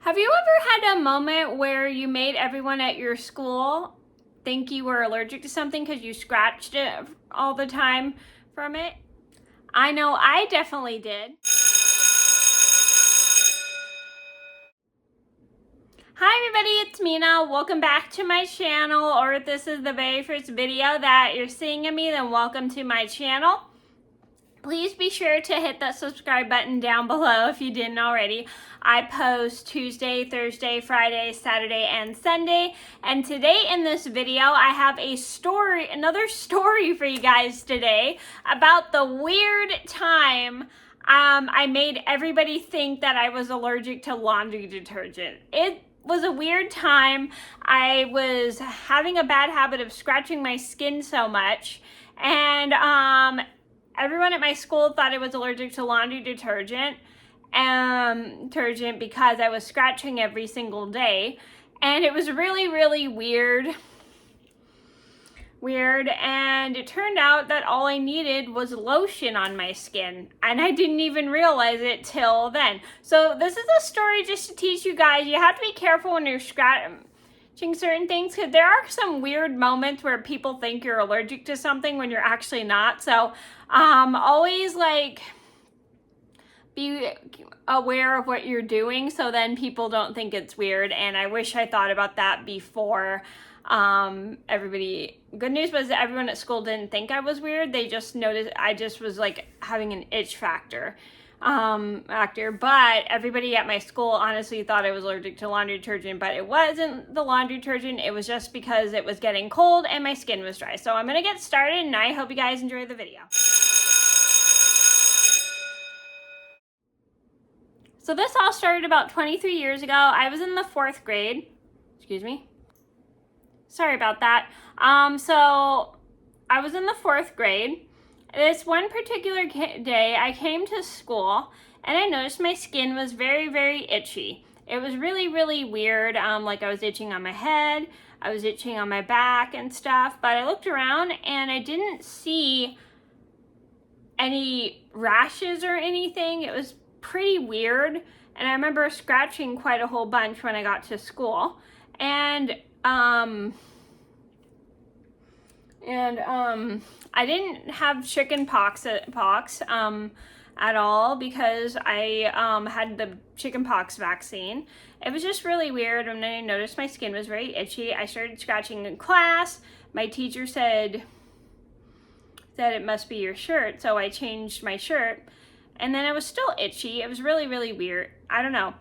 Have you ever had a moment where you made everyone at your school think you were allergic to something because you scratched it all the time from it? I know I definitely did. Hi everybody, it's Mena. Welcome back to my channel, or if this is the very first video that you're seeing of me, then welcome to my channel. Please be sure to hit that subscribe button down below if you didn't already. I post Tuesday, Thursday, Friday, Saturday, and Sunday. And today in this video, I have another story for you guys today about the weird time I made everybody think that I was allergic to laundry detergent. It was a weird time. I was having a bad habit of scratching my skin so much, and everyone at my school thought I was allergic to laundry detergent because I was scratching every single day. And it was really, really weird. And it turned out that all I needed was lotion on my skin. And I didn't even realize it till then. So this is a story just to teach you guys. You have to be careful when you're scratching certain things, because there are some weird moments where people think you're allergic to something when you're actually not. So always be aware of what you're doing, so then people don't think it's weird. And I wish I thought about that before. Good news was that everyone at school didn't think I was weird. They just noticed I just was like having an itch factor. But everybody at my school honestly thought I was allergic to laundry detergent, but it wasn't the laundry detergent. It was just because it was getting cold and my skin was dry. So I'm gonna get started, and I hope you guys enjoy the video. So this all started about 23 years ago. I was in the 4th grade. Excuse me. Sorry about that. So I was in the 4th grade. This one particular day, I came to school and I noticed my skin was very, very itchy. It was really, really weird. Like I was itching on my head, I was itching on my back and stuff, but I looked around and I didn't see any rashes or anything. It was pretty weird. And I remember scratching quite a whole bunch when I got to school. And I didn't have chicken pox at all, because I had the chicken pox vaccine. It was just really weird. And then I noticed my skin was very itchy. I started scratching in class. My teacher said it must be your shirt, so I changed my shirt, and then it was still itchy. It was really, really weird. I don't know.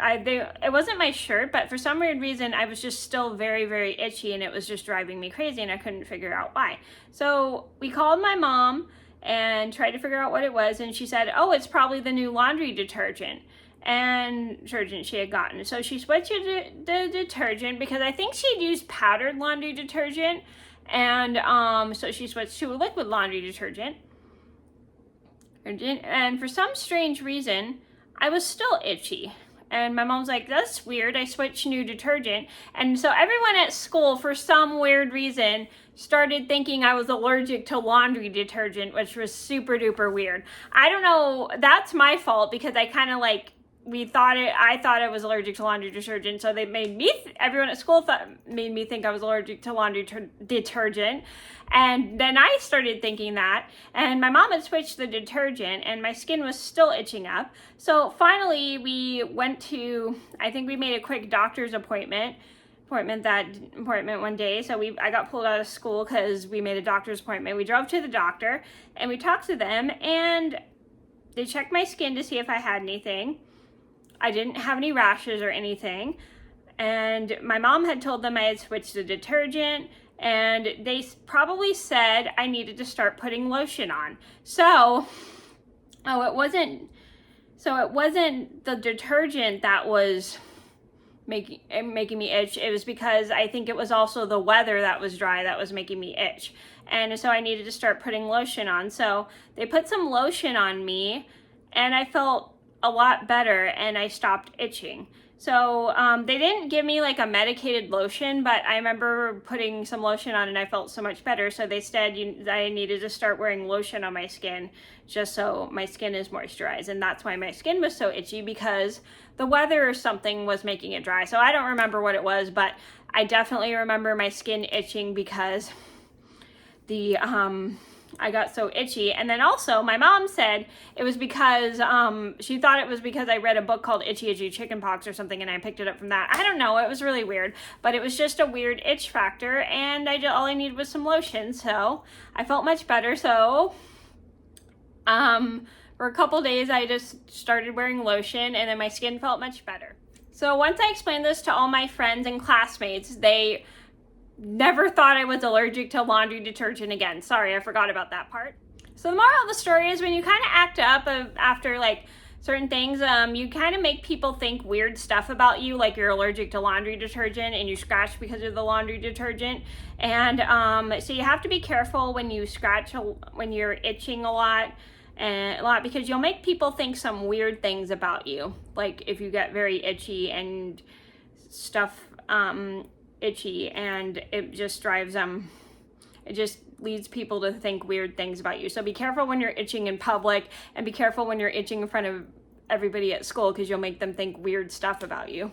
It wasn't my shirt, but for some weird reason, I was just still very, very itchy, and it was just driving me crazy, and I couldn't figure out why. So we called my mom and tried to figure out what it was, and she said, oh, it's probably the new laundry detergent she had gotten. So she switched to the detergent, because I think she'd used powdered laundry detergent, and so she switched to a liquid laundry detergent. And for some strange reason, I was still itchy. And my mom's like, that's weird, I switched new detergent. And so everyone at school, for some weird reason, started thinking I was allergic to laundry detergent, which was super duper weird. I don't know, that's my fault, because I kind of I thought I was allergic to laundry detergent, so they made me, everyone at school made me think I was allergic to laundry detergent. And then I started thinking that, and my mom had switched the detergent, and my skin was still itching up. So finally we went to, I think we made a quick doctor's appointment one day. So I got pulled out of school because we made a doctor's appointment. We drove to the doctor and we talked to them, and they checked my skin to see if I had anything. I didn't have any rashes or anything. And my mom had told them I had switched to detergent, and they probably said I needed to start putting lotion on. So it wasn't the detergent that was making me itch. It was because I think it was also the weather that was dry that was making me itch. And so I needed to start putting lotion on. So they put some lotion on me, and I felt a lot better and I stopped itching. So they didn't give me like a medicated lotion, but I remember putting some lotion on and I felt so much better. So they said I needed to start wearing lotion on my skin just so my skin is moisturized. And that's why my skin was so itchy, because the weather or something was making it dry. So I don't remember what it was, but I definitely remember my skin itching because I got so itchy. And then also my mom said it was because she thought it was because I read a book called Itchy Itchy Chickenpox or something, and I picked it up from that. I don't know, it was really weird, but it was just a weird itch factor, and all I needed was some lotion, so I felt much better. So for a couple days I just started wearing lotion, and then my skin felt much better. So once I explained this to all my friends and classmates, they never thought I was allergic to laundry detergent again. Sorry, I forgot about that part. So the moral of the story is, when you kind of act up after like certain things, you kind of make people think weird stuff about you, like you're allergic to laundry detergent and you scratch because of the laundry detergent. And so you have to be careful when you scratch, when you're itching a lot, because you'll make people think some weird things about you. Like if you get very itchy and stuff, itchy, and it just drives it just leads people to think weird things about you. So be careful when you're itching in public, and be careful when you're itching in front of everybody at school, because you'll make them think weird stuff about you.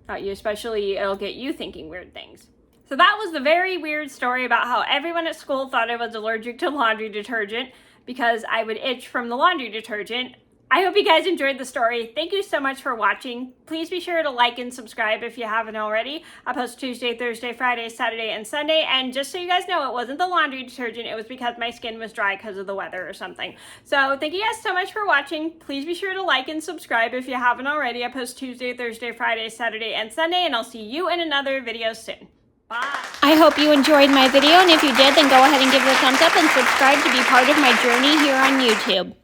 Especially it'll get you thinking weird things. So that was the very weird story about how everyone at school thought I was allergic to laundry detergent because I would itch from the laundry detergent. I hope you guys enjoyed the story. Thank you so much for watching. Please be sure to like and subscribe if you haven't already. I post Tuesday, Thursday, Friday, Saturday, and Sunday. And just so you guys know, it wasn't the laundry detergent. It was because my skin was dry because of the weather or something. So thank you guys so much for watching. Please be sure to like and subscribe if you haven't already. I post Tuesday, Thursday, Friday, Saturday, and Sunday. And I'll see you in another video soon. Bye. I hope you enjoyed my video. And if you did, then go ahead and give it a thumbs up and subscribe to be part of my journey here on YouTube.